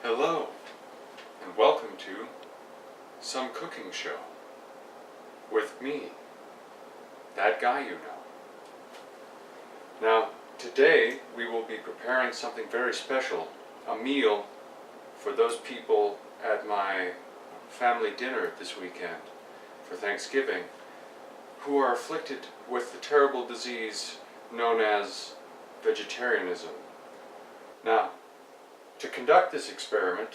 Hello, and welcome to Some Cooking Show with me, that guy you know. Now, today we will be preparing something very special, a meal for those people at my family dinner this weekend for Thanksgiving who are afflicted with the terrible disease known as vegetarianism. Now, to conduct this experiment,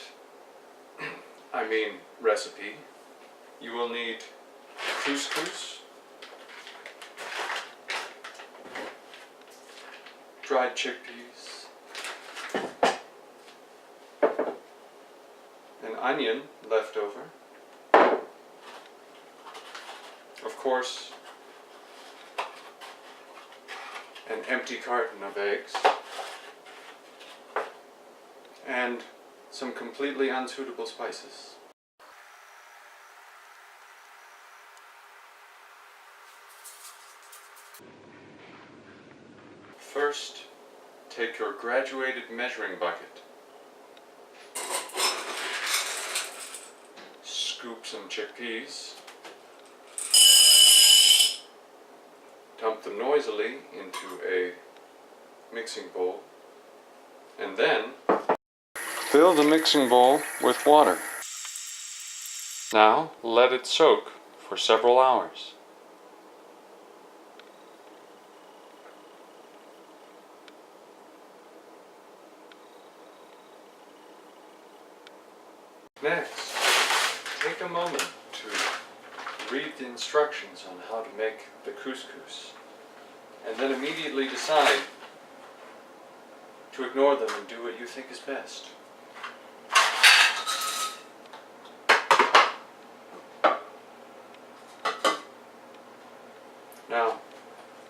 recipe, you will need couscous, dried chickpeas, an onion left over, of course, an empty carton of eggs, and some completely unsuitable spices. First, take your graduated measuring bucket. Scoop some chickpeas. Dump them noisily into a mixing bowl. And then fill the mixing bowl with water. Now let it soak for several hours. Next, take a moment to read the instructions on how to make the couscous, and then immediately decide to ignore them and do what you think is best. Now,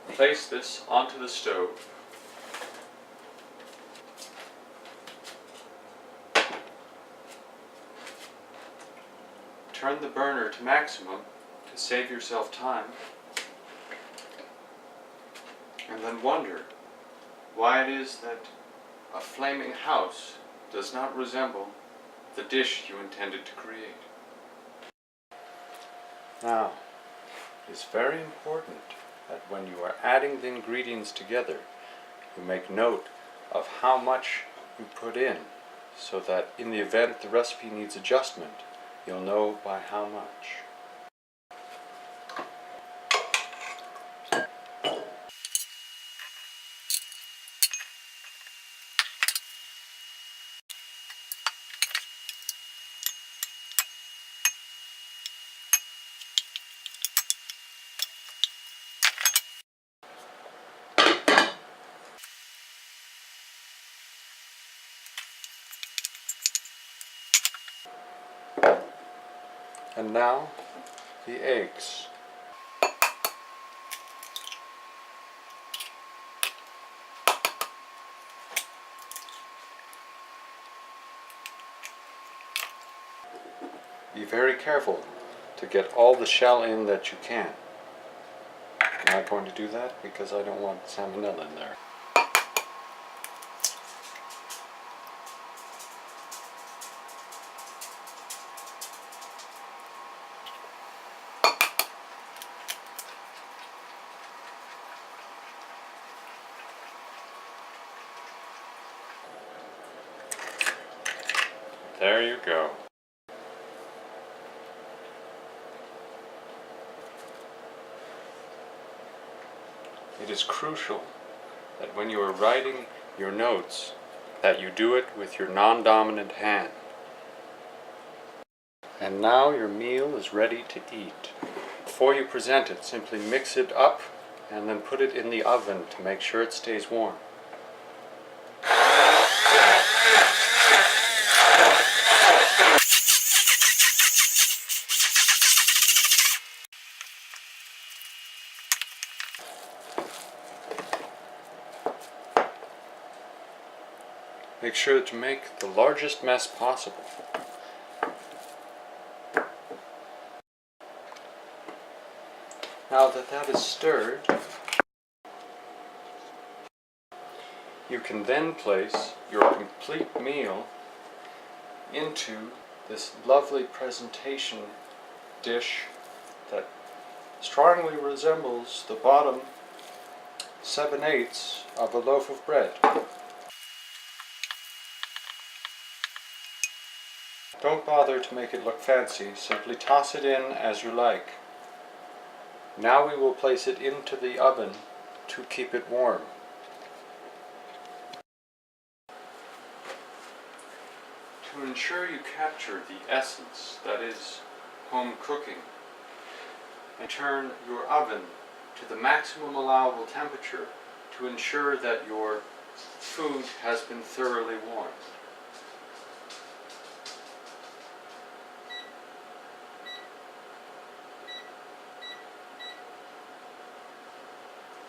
place this onto the stove. Turn the burner to maximum to save yourself time, and then wonder why it is that a flaming house does not resemble the dish you intended to create. Now, it's very important that when you are adding the ingredients together, you make note of how much you put in, so that in the event the recipe needs adjustment, you'll know by how much. And now, the eggs. Be very careful to get all the shell in that you can. I'm not going to do that because I don't want salmonella in there. There you go. It is crucial that when you are writing your notes, that you do it with your non-dominant hand. And now your meal is ready to eat. Before you present it, simply mix it up and then put it in the oven to make sure it stays warm. Make sure to make the largest mess possible. Now that is stirred, you can then place your complete meal into this lovely presentation dish that strongly resembles the bottom 7/8 of a loaf of bread. Don't bother to make it look fancy, simply toss it in as you like. Now we will place it into the oven to keep it warm. To ensure you capture the essence that is home cooking, and turn your oven to the maximum allowable temperature to ensure that your food has been thoroughly warmed.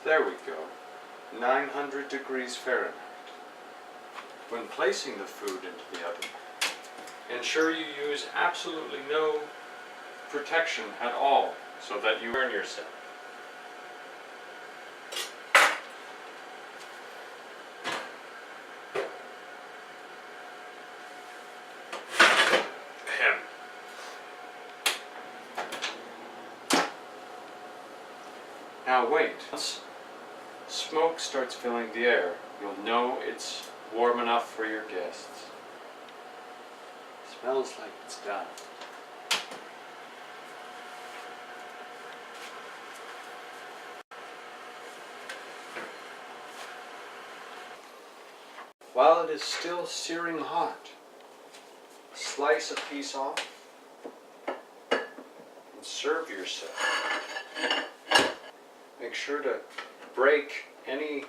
There we go, 900 degrees Fahrenheit. When placing the food into the oven, ensure you use absolutely no protection at all so that you burn yourself. Now wait. Once smoke starts filling the air, you'll know it's warm enough for your guests. Smells like it's done. While it is still searing hot, slice a piece off and serve yourself. Make sure to break any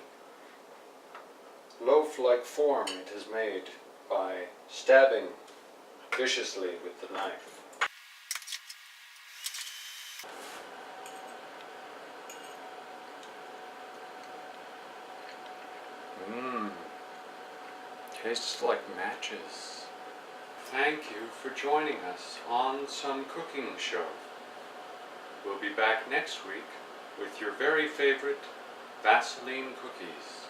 loaf-like form it has made by stabbing viciously with the knife. Tastes like matches. Thank you for joining us on some cooking show. We'll be back next week with your very favorite Vaseline cookies.